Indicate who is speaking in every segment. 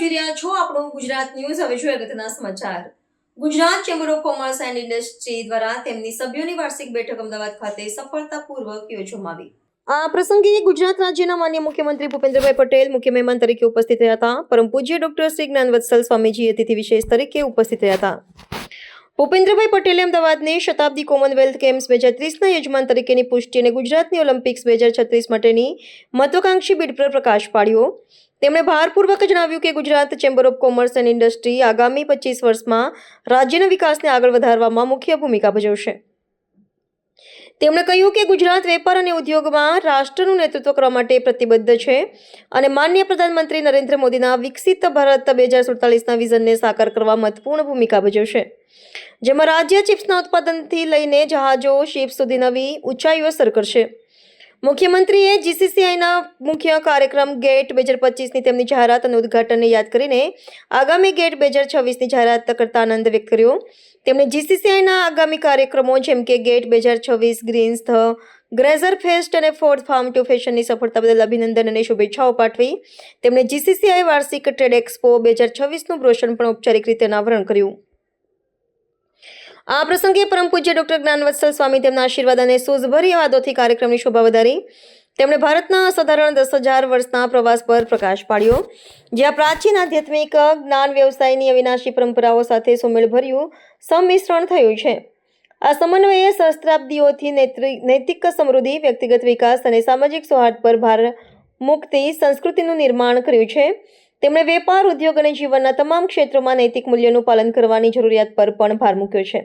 Speaker 1: જોઈ રહ્યા છો આપણું ગુજરાત ન્યૂઝ। હવે જોઈએ અગત્યના સમાચાર। Gujarat chamber of commerce and industry દ્વારા તેમની સભ્યોની વાર્ષિક બેઠક અમદાવાદ ખાતે સફળતાપૂર્વક યોજવામાં આવી। આ પ્રસંગે ગુજરાત રાજ્યના માનનીય મુખ્યમંત્રી ભૂપેન્દ્રભાઈ પટેલ મુખ્ય મહેમાન તરીકે ઉપસ્થિત રહ્યા હતા। પરમ પૂજ્ય ડોક્ટર શ્રી જ્ઞાનવત્સલ સ્વામીજી અતિથિ વિશેષ તરીકે ઉપસ્થિત રહ્યા હતા। ભૂપેન્દ્રભાઈ પટેલે અમદાવાદને શતાબ્દી કોમનવેલ્થ ગેમ્સ 2030ના યજમાન તરીકેની પુષ્ટિ અને ગુજરાતની ઓલિમ્પિક્સ 2036 માટેની મહત્વાકાંક્ષી બીડ પર પ્રકાશ પાડ્યો। તેમણે ભારપૂર્વક જણાવ્યું કે Gujarat chamber of commerce and industry આગામી 25 વર્ષમાં રાજ્યના વિકાસને આગળ વધારવામાં મુખ્ય ભૂમિકા ભજવશે। તેમણે કહ્યું કે ગુજરાત વેપાર અને ઉદ્યોગમાં રાષ્ટ્રનું નેતૃત્વ કરવા માટે પ્રતિબદ્ધ છે અને માનનીય પ્રધાનમંત્રી નરેન્દ્ર મોદીના વિકસિત ભારત 2047ના વિઝનને સાકાર કરવા મહત્વપૂર્ણ ભૂમિકા ભજવશે, જેમાં રાજ્ય ચિપ્સના ઉત્પાદનથી લઈને જહાજો શિપ સુધી નવી ઊંચાઈઓ સર કરશે। મુખ્યમંત્રીએ જીસીસીઆઈના મુખ્ય કાર્યક્રમ ગેટ 2025ની તેમની જાહેરાત અને ઉદ્ઘાટનને યાદ કરીને આગામી ગેટ 2026ની જાહેરાત કરતા આનંદ વ્યક્ત કર્યો। તેમણે જીસીસીઆઈના આગામી કાર્યક્રમો જેમ કે gate 2026, greens the grazer fest અને ફોર્થ ફાર્મ ટુ ફેશનની સફળતા બદલ અભિનંદન અને શુભેચ્છાઓ પાઠવી તેમણે જીસીસીઆઈ વાર્ષિક ટ્રેડ એક્સપો 2026નું બ્રોશર પણ ઔપચારિક રીતે અનાવરણ કર્યું। આ પ્રસંગે પરમ પૂજ્ય ડોક્ટર જ્ઞાનવત્સલ સ્વામી તેમના આશીર્વાદ અને સૂઝભરી વાદોથી કાર્યક્રમની શોભા વધારી। તેમણે ભારતના અસાધારણ 10,000 વર્ષના પ્રવાસ પર પ્રકાશ પાડ્યો, જ્યાં પ્રાચીન આધ્યાત્મિક જ્ઞાન વ્યવસાયની અવિનાશી પરંપરાઓ સાથે સુમેળભર્યું સંમિશ્રણ થયું છે। આ સમન્વયે સહસ્ત્રાબ્દીઓથી નૈતિક સમૃદ્ધિ, વ્યક્તિગત વિકાસ અને સામાજિક સૌહાર્દ પર ભાર મૂકતી સંસ્કૃતિનું નિર્માણ કર્યું છે। તેમણે વેપાર, ઉદ્યોગ અને જીવનના તમામ ક્ષેત્રોમાં નૈતિક મૂલ્યોનું પાલન કરવાની જરૂરિયાત પર પણ ભાર મૂક્યો છે।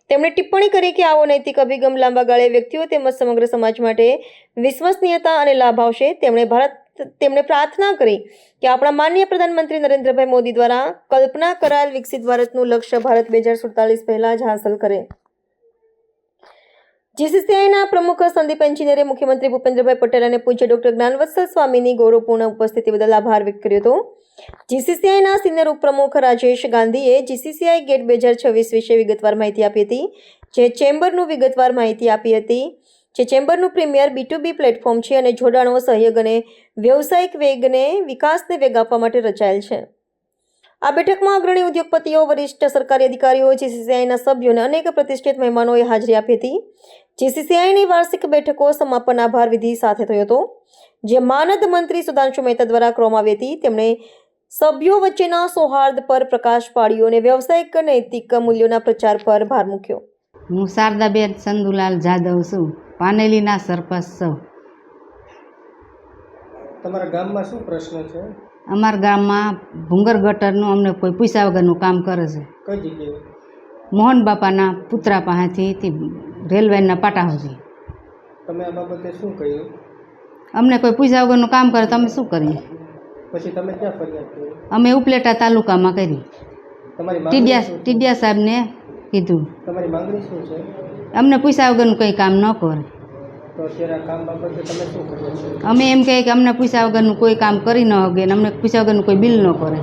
Speaker 1: તેમણે ટિપ્પણી કરી કે આવો નૈતિક અભિગમ લાંબા ગાળે વ્યક્તિઓ તેમજ સમગ્ર સમાજ માટે વિશ્વસનીયતા અને લાભ આવશે। તેમણે પ્રાર્થના કરી કે આપણા માનનીય પ્રધાનમંત્રી નરેન્દ્રભાઈ મોદી દ્વારા કલ્પના કરાયેલ વિકસિત ભારતનું લક્ષ્ય ભારત 2047 પહેલા જ હાંસલ કરે। જીસીસીઆઈના પ્રમુખ સંદીપ એન્જિનિયરે મુખ્યમંત્રી ભૂપેન્દ્રભાઈ પટેલ અને પૂજ્ય ડોક્ટર જ્ઞાનવત્સલ સ્વામીની ગૌરવપૂર્ણ ઉપસ્થિતિ બદલ આભાર વ્યક્ત કર્યો હતો। જીસીસીઆઈના સિનિયર ઉપપ્રમુખ રાજેશ ગાંધીએ જીસીસીઆઈ ગેટ 2026 વિશે વિગતવાર માહિતી આપી હતી, જે ચેમ્બરનું પ્રીમિયર B2B પ્લેટફોર્મ છે અને જોડાણો, સહયોગ અને વ્યવસાયિક વિકાસને વેગ આપવા માટે રચાયેલ છે। આ બેઠકમાં અગ્રણી ઉદ્યોગપતિઓ, વરિષ્ઠ સરકારી અધિકારીઓ, જીસીસીઆઈના સભ્યો અને અનેક પ્રતિષ્ઠિત મહેમાનોએ હાજરી આપી હતી। જીસીસીઆઈની વાર્ષિક બેઠકો સમાપન આભાર વિધિ સાથે થયો હતો, જે માનદ મંત્રી સુધાંશુ મહેતા દ્વારા કરવામાં આવી હતી। તેમણે સભ્યો વચ્ચેના સૌહાર્દ પર પ્રકાશ પાડ્યો અને વ્યવસાયિક નૈતિક મૂલ્યોના પ્રચાર પર ભાર મૂક્યો।
Speaker 2: હું શારદાબેન ચંદુલાલ જાદવ છું, પાનેલીના સરપંચ છું।
Speaker 3: તમારા ગામમાં શું પ્રશ્ન છે?
Speaker 2: અમારા ગામમાં ભૂંગર ગટરનું અમને કોઈ પૈસા વગરનું કામ કરે છે।
Speaker 3: કઈ જગ્યાએ?
Speaker 2: મોહન બાપાના પુતળા પાસેથી રેલવેના પાટા સુધી।
Speaker 3: તમે આ બાબતે શું કહ્યું?
Speaker 2: અમને કોઈ પૈસા વગરનું કામ કરે તો અમે શું કરીએ?
Speaker 3: પછી તમે ક્યાં ફરિયાદ કરી?
Speaker 2: અમે ઉપલેટા તાલુકામાં કરી,
Speaker 3: તમારી માંગણી શું છે?
Speaker 2: ટીડિયા સાહેબને કીધું
Speaker 3: તમારી માંગણી શું છે?
Speaker 2: અમને પૈસા વગરનું કંઈ કામ ન કરે।
Speaker 3: તો અત્યારે આ કામ બાબતે તમે શું કર્યું છે?
Speaker 2: અમે એમ કહીએ કે અમને પૈસા વગરનું કોઈ કામ કરી ન શકે ને અમને પૈસા વગરનું કોઈ બિલ ન કરે।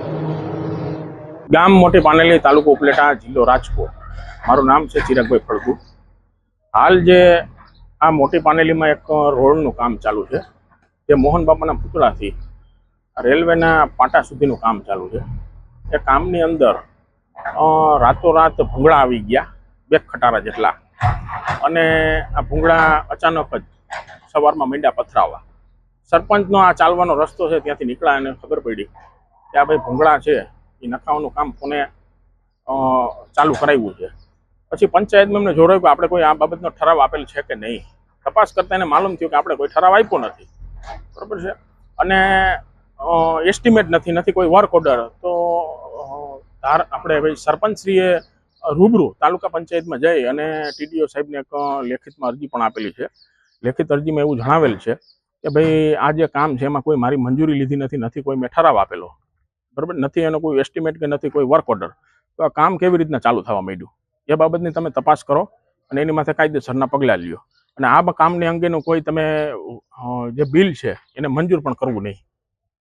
Speaker 4: ગામ મોટી પાનેલી, તાલુકો ઉપલેટા, જિલ્લો રાજકોટ। મારું નામ છે ચિરાગભાઈ ફળગુ। હાલ જે આ મોટી પાનેલીમાં એક રોડનું કામ ચાલુ છે, જે મોહન બાપાના પુતળાથી રેલવેના પાટા સુધીનું કામ ચાલુ છે। એ કામની અંદર રાતોરાત ભૂંગળા આવી ગયા, 2 ખટારા જેટલા, અને આ ભૂંગળા અચાનક જ સવારમાં માંડ્યા પથરાવા। સરપંચનો આ ચાલવાનો રસ્તો છે ત્યાંથી નીકળ્યા અને ખબર પડી કે આ ભાઈ ભૂંગળા છે એ નખાવાનું કામ કોને ચાલુ કરાવ્યું છે। પછી પંચાયતમાં એમને જોડાયું કે આપણે કોઈ આ બાબતનો ઠરાવ આપેલ છે કે નહીં। તપાસ કરતા એને માલુમ થયું કે આપણે કોઈ ઠરાવ આપ્યો નથી, બરાબર છે, અને એસ્ટિમેટ નથી કોઈ વર્ક ઓર્ડર। તો આપણે ભાઈ સરપંચશ્રીએ રૂબરૂ તાલુકા પંચાયતમાં જઈ અને ટીડીઓ સાહેબને એક લેખિતમાં અરજી પણ આપેલી છે। લેખિત અરજીમાં એવું જણાવેલ છે કે ભાઈ આ જે કામ છે એમાં કોઈ મારી મંજૂરી લીધી નથી કોઈ મેં ઠરાવ આપેલો, બરાબર નથી, એનો કોઈ એસ્ટિમેટ કે નથી કોઈ વર્ક ઓર્ડર। તો આ કામ કેવી રીતના ચાલુ થવા માંડ્યું એ બાબતની તમે તપાસ કરો અને એની માથે કાયદેસરના પગલાં લ્યો, અને આ કામની અંગેનું કોઈ તમે જે બિલ છે એને મંજૂર પણ કરવું નહીં।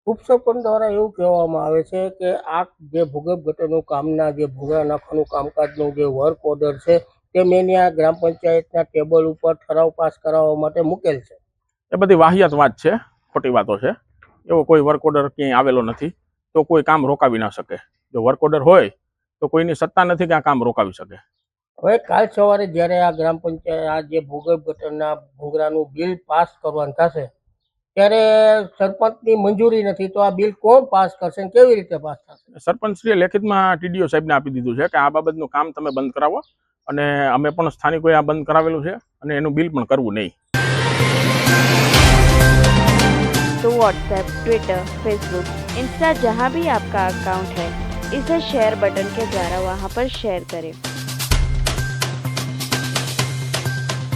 Speaker 3: ઉપસરપંચ દ્વારા એવું કહેવામાં આવે છે કે આ જે ભૂગર્ભ ગટરનું કામના જે ભૂંગળા નાખવાનું કામકાજનું જે વર્ક ઓર્ડર છે તે મેં આ ગ્રામ પંચાયતના ટેબલ ઉપર ઠરાવ પાસ કરાવવા માટે મૂકેલ છે।
Speaker 4: એ બધી વાહિયાત વાત છે, ખોટી વાતો છે। એવો કોઈ વર્ક ઓર્ડર ક્યાંય આવેલો નથી। તો તો કોઈ કામ રોકાવી ના શકે. જો વર્ક ઓર્ડર હોય તો કોઈની સત્તા નથી કે આ કામ રોકાવી શકે.
Speaker 3: હવે કાલ સવારે જ્યારે આ ગ્રામ પંચાયત આ જે ભૂગર્ભ ગટરના ભૂંગરાનું બિલ પાસ કરવાનું થશે ત્યારે સરપંચની મંજૂરી નથી, તો આ બિલ કોણ પાસ કરશે અને કેવી રીતે પાસ થશે?
Speaker 4: સરપંચશ્રીએ લેખિતમાં ટીડીઓ સાહેબને આપી દીધું છે કે આ બાબતનું કામ તમે બંધ કરાવો, અને અમે પણ સ્થાનિકોએ આ બંધ કરાવેલું છે અને એનું બિલ પણ કરવું નહીં.
Speaker 5: तो व्हाट्सएप, ट्विटर, फेसबुक, इंस्टा जहाँ भी आपका अकाउंट है, इसे शेयर बटन के द्वारा वहाँ पर शेयर करें